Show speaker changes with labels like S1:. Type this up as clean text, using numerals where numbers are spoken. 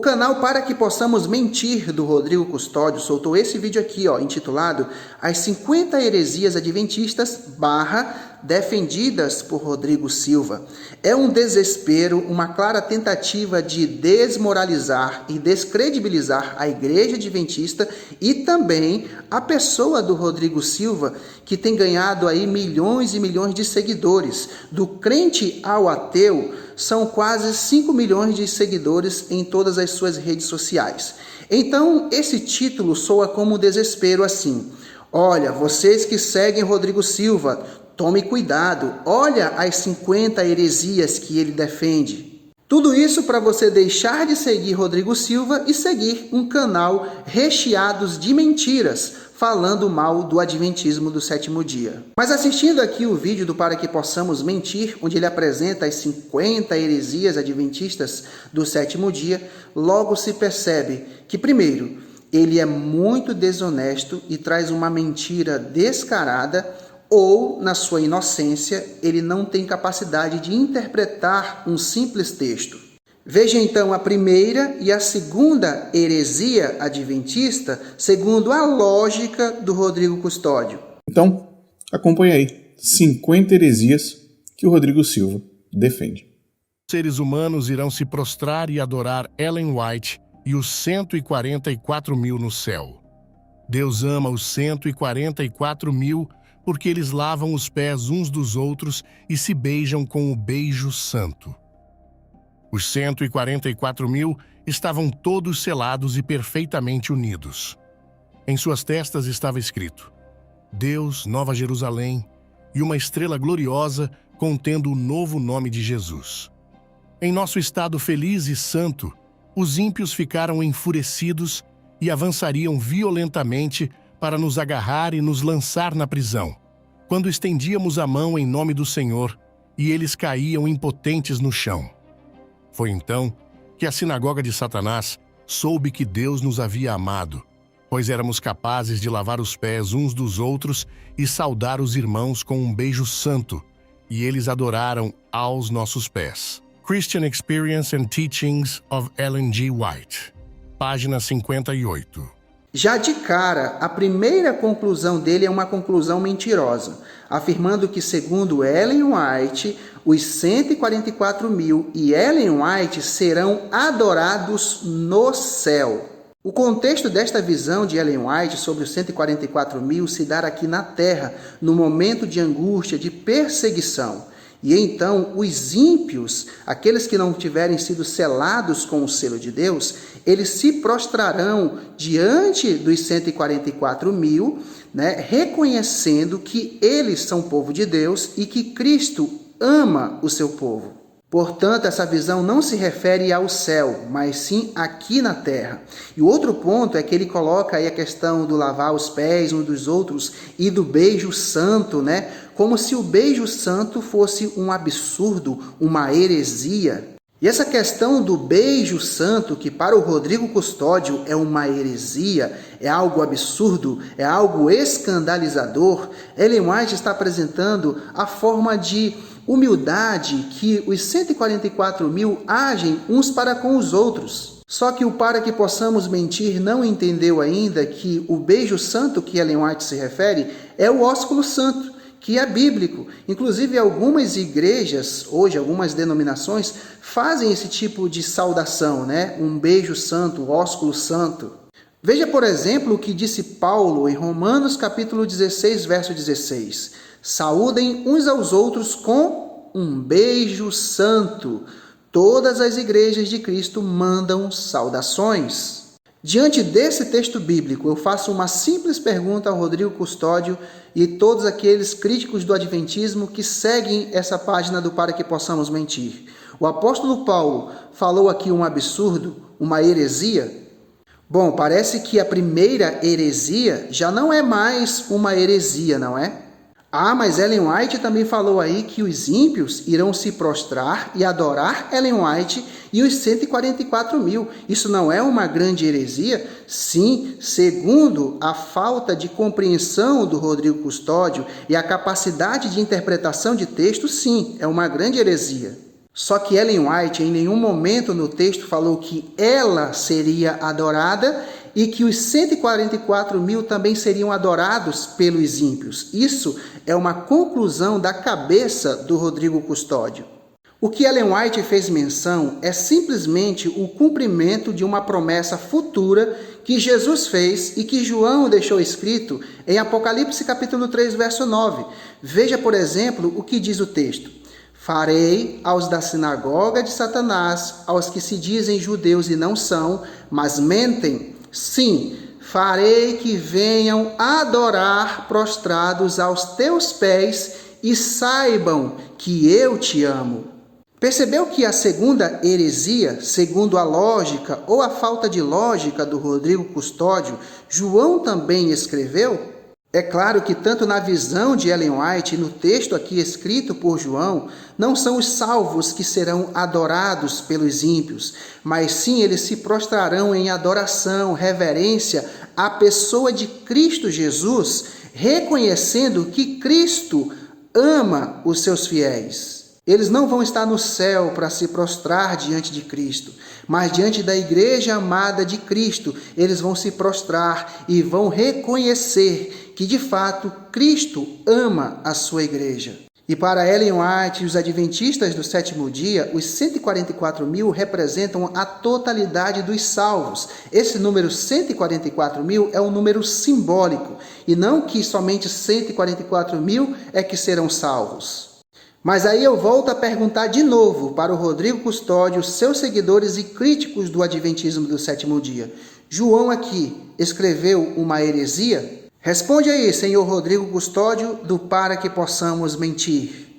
S1: canal Para Que Possamos Mentir, do Rodrigo Custódio, soltou esse vídeo aqui, intitulado As 50 Heresias Adventistas / defendidas por Rodrigo Silva. É um desespero, uma clara tentativa de desmoralizar e descredibilizar a Igreja Adventista e também a pessoa do Rodrigo Silva, que tem ganhado aí milhões e milhões de seguidores. Do crente ao ateu, são quase 5 milhões de seguidores em todas as suas redes sociais. Então, esse título soa como desespero assim: olha, vocês que seguem Rodrigo Silva, tome cuidado, olha as 50 heresias que ele defende. Tudo isso para você deixar de seguir Rodrigo Silva e seguir um canal recheado de mentiras, falando mal do Adventismo do sétimo dia. Mas assistindo aqui o vídeo do Para Que Possamos Mentir, onde ele apresenta as 50 heresias adventistas do sétimo dia, logo se percebe que, primeiro, ele é muito desonesto e traz uma mentira descarada, ou, na sua inocência, ele não tem capacidade de interpretar um simples texto. Veja então a primeira e a segunda heresia adventista, segundo a lógica do Rodrigo Custódio.
S2: Então, acompanhe aí 50 heresias que o Rodrigo Silva defende.
S3: Os seres humanos irão se prostrar e adorar Ellen White e os 144 mil no céu. Deus ama os 144 mil porque eles lavam os pés uns dos outros e se beijam com o beijo santo. Os 144 mil estavam todos selados e perfeitamente unidos. Em suas testas estava escrito: Deus, Nova Jerusalém, e uma estrela gloriosa contendo o novo nome de Jesus. Em nosso estado feliz e santo, os ímpios ficaram enfurecidos e avançariam violentamente para nos agarrar e nos lançar na prisão, quando estendíamos a mão em nome do Senhor, e eles caíam impotentes no chão. Foi então que a sinagoga de Satanás soube que Deus nos havia amado, pois éramos capazes de lavar os pés uns dos outros e saudar os irmãos com um beijo santo, e eles adoraram aos nossos pés. Christian Experience and Teachings of Ellen G. White, página 58.
S1: Já de cara, a primeira conclusão dele é uma conclusão mentirosa, afirmando que, segundo Ellen White, os 144 mil e Ellen White serão adorados no céu. O contexto desta visão de Ellen White sobre os 144 mil se dá aqui na Terra, no momento de angústia, de perseguição. E então os ímpios, aqueles que não tiverem sido selados com o selo de Deus, eles se prostrarão diante dos 144 mil, reconhecendo que eles são povo de Deus e que Cristo ama o seu povo. Portanto, essa visão não se refere ao céu, mas sim aqui na terra. E o outro ponto é que ele coloca aí a questão do lavar os pés uns dos outros e do beijo santo, como se o beijo santo fosse um absurdo, uma heresia. E essa questão do beijo santo, que para o Rodrigo Custódio é uma heresia, é algo absurdo, é algo escandalizador, Ellen White está apresentando a forma de humildade que os 144 mil agem uns para com os outros. Só que o Para Que Possamos Mentir não entendeu ainda que o beijo santo que Ellen White se refere é o ósculo santo, que é bíblico. Inclusive, algumas igrejas, hoje, algumas denominações, fazem esse tipo de saudação, um beijo santo, ósculo santo. Veja, por exemplo, o que disse Paulo em Romanos capítulo 16, verso 16. Saúdem uns aos outros com um beijo santo. Todas as igrejas de Cristo mandam saudações. Diante desse texto bíblico, eu faço uma simples pergunta ao Rodrigo Custódio e todos aqueles críticos do Adventismo que seguem essa página do Para Que Possamos Mentir. O apóstolo Paulo falou aqui um absurdo, uma heresia? Bom, parece que a primeira heresia já não é mais uma heresia, não é? Mas Ellen White também falou aí que os ímpios irão se prostrar e adorar Ellen White e os 144 mil. Isso não é uma grande heresia? Sim, segundo a falta de compreensão do Rodrigo Custódio e a capacidade de interpretação de texto, sim, é uma grande heresia. Só que Ellen White em nenhum momento no texto falou que ela seria adorada e que os 144 mil também seriam adorados pelos ímpios. Isso é uma conclusão da cabeça do Rodrigo Custódio. O que Ellen White fez menção é simplesmente o cumprimento de uma promessa futura que Jesus fez e que João deixou escrito em Apocalipse capítulo 3, verso 9. Veja, por exemplo, o que diz o texto. Farei aos da sinagoga de Satanás, aos que se dizem judeus e não são, mas mentem, sim, farei que venham adorar prostrados aos teus pés e saibam que eu te amo. Percebeu que a segunda heresia, segundo a lógica ou a falta de lógica do Rodrigo Custódio, João também escreveu? É claro que tanto na visão de Ellen White e no texto aqui escrito por João, não são os salvos que serão adorados pelos ímpios, mas sim eles se prostrarão em adoração, reverência à pessoa de Cristo Jesus, reconhecendo que Cristo ama os seus fiéis. Eles não vão estar no céu para se prostrar diante de Cristo, mas diante da igreja amada de Cristo, eles vão se prostrar e vão reconhecer que, de fato, Cristo ama a sua igreja. E para Ellen White e os adventistas do sétimo dia, os 144 mil representam a totalidade dos salvos. Esse número 144 mil é um número simbólico, e não que somente 144 mil é que serão salvos. Mas aí eu volto a perguntar de novo para o Rodrigo Custódio, seus seguidores e críticos do Adventismo do sétimo dia. João aqui escreveu uma heresia? Responde aí, senhor Rodrigo Custódio, do Para Que Possamos Mentir.